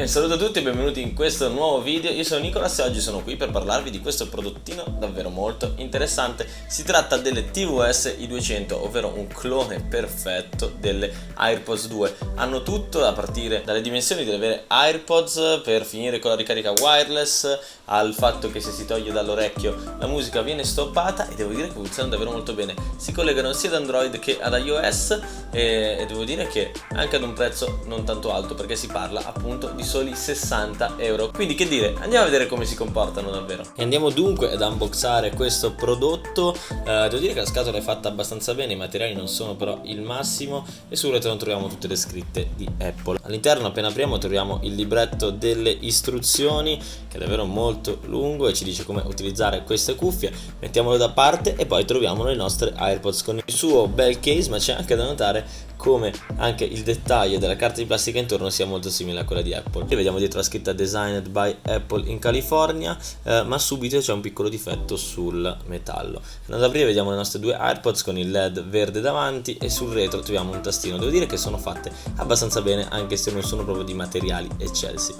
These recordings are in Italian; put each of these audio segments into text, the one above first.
Saluto a tutti e benvenuti in questo nuovo video. Io sono Nikolas e oggi sono qui per parlarvi di questo prodottino davvero molto interessante. Si tratta delle TWS i200, ovvero un clone perfetto delle Airpods 2. Hanno tutto, a partire dalle dimensioni delle vere Airpods, per finire con la ricarica wireless, al fatto che se si toglie dall'orecchio la musica viene stoppata, e devo dire che funzionano davvero molto bene. Si collegano sia ad Android che ad iOS e devo dire che anche ad un prezzo non tanto alto, perché si parla appunto di soli 60 euro. Quindi che dire, andiamo a vedere come si comportano davvero. E andiamo dunque ad unboxare questo prodotto. Devo dire che la scatola è fatta abbastanza bene, i materiali non sono però il massimo e sul retro non troviamo tutte le scritte di Apple. All'interno, appena apriamo, troviamo il libretto delle istruzioni, che è davvero molto lungo e ci dice come utilizzare queste cuffie. Mettiamolo da parte e poi troviamo le nostre Airpods con il suo bel case, ma c'è anche da notare come anche il dettaglio della carta di plastica intorno sia molto simile a quella di Apple. E vediamo dietro la scritta Designed by Apple in California, ma subito c'è un piccolo difetto sul metallo. Andando ad aprire vediamo le nostre due Airpods con il LED verde davanti e sul retro troviamo un tastino. Devo dire che sono fatte abbastanza bene, anche se non sono proprio di materiali eccelsi.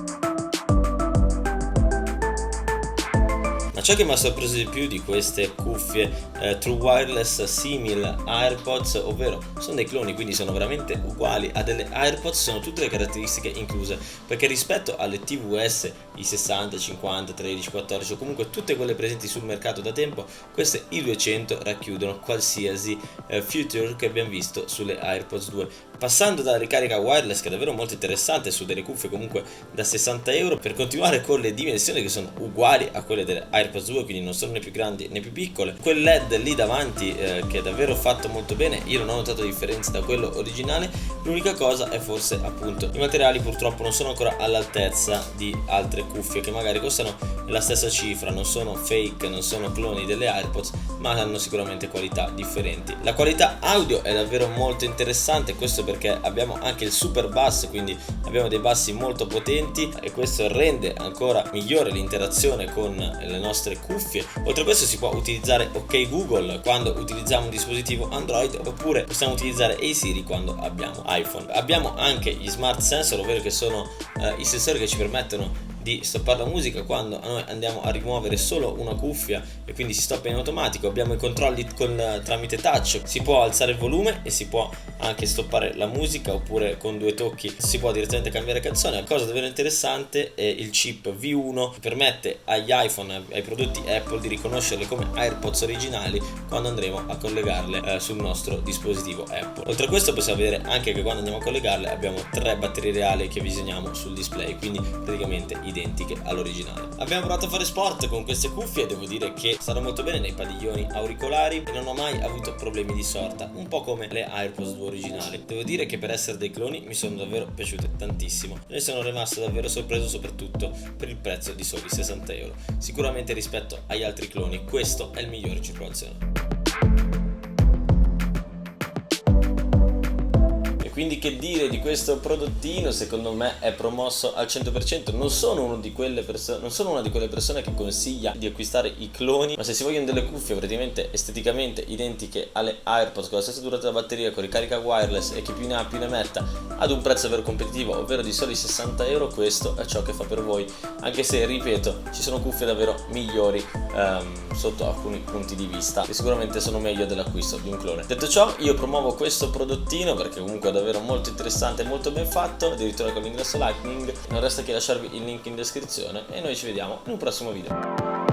Ma ciò che mi ha sorpreso di più di queste cuffie True Wireless simil Airpods, ovvero sono dei cloni, quindi sono veramente uguali a delle Airpods, sono tutte le caratteristiche incluse, perché rispetto alle TWS i 60, 50, 13, 14 o comunque tutte quelle presenti sul mercato da tempo, queste i200 racchiudono qualsiasi feature che abbiamo visto sulle Airpods 2. Passando dalla ricarica wireless, che è davvero molto interessante, su delle cuffie comunque da 60 euro, per continuare con le dimensioni che sono uguali a quelle delle Airpods 2, quindi non sono né più grandi né più piccole. Quel LED lì davanti che è davvero fatto molto bene, io non ho notato differenze da quello originale. L'unica cosa è forse appunto i materiali purtroppo non sono ancora all'altezza di altre cuffie che magari costano la stessa cifra, non sono fake, non sono cloni delle Airpods, ma hanno sicuramente qualità differenti. La qualità audio è davvero molto interessante, questo perché abbiamo anche il super bass, quindi abbiamo dei bassi molto potenti e questo rende ancora migliore l'interazione con le nostre cuffie. Oltre a questo si può utilizzare OK Google quando utilizziamo un dispositivo Android, oppure possiamo utilizzare SIRI quando abbiamo iPhone. Abbiamo anche gli smart sensor, ovvero che sono i sensori che ci permettono di stoppare la musica quando noi andiamo a rimuovere solo una cuffia e quindi si stoppa in automatico. Abbiamo i controlli tramite touch, si può alzare il volume e si può anche stoppare la musica, oppure con due tocchi si può direttamente cambiare canzone. La cosa davvero interessante è il chip V1 che permette agli iPhone, ai prodotti Apple, di riconoscerle come Airpods originali quando andremo a collegarle sul nostro dispositivo Apple. Oltre a questo possiamo vedere anche che quando andiamo a collegarle abbiamo 3 batterie reali che visioniamo sul display, quindi praticamente identiche all'originale. Abbiamo provato a fare sport con queste cuffie e devo dire che stanno molto bene nei padiglioni auricolari e non ho mai avuto problemi di sorta, un po' come le Airpods 2 originali. Devo dire che per essere dei cloni mi sono davvero piaciute tantissimo e sono rimasto davvero sorpreso, soprattutto per il prezzo di soli 60 euro. Sicuramente rispetto agli altri cloni questo è il migliore in circolazione. Quindi che dire di questo prodottino? Secondo me è promosso al 100%. Non sono una di quelle persone che consiglia di acquistare i cloni, ma se si vogliono delle cuffie praticamente esteticamente identiche alle Airpods, con la stessa durata della batteria, con ricarica wireless e che più ne ha più ne metta, ad un prezzo davvero competitivo, ovvero di soli 60 euro, questo è ciò che fa per voi. Anche se, ripeto, ci sono cuffie davvero migliori sotto alcuni punti di vista, che sicuramente sono meglio dell'acquisto di un clone. Detto ciò, io promuovo questo prodottino perché comunque è davvero molto interessante e molto ben fatto, addirittura con l'ingresso Lightning. Non resta che lasciarvi il link in descrizione e noi ci vediamo in un prossimo video.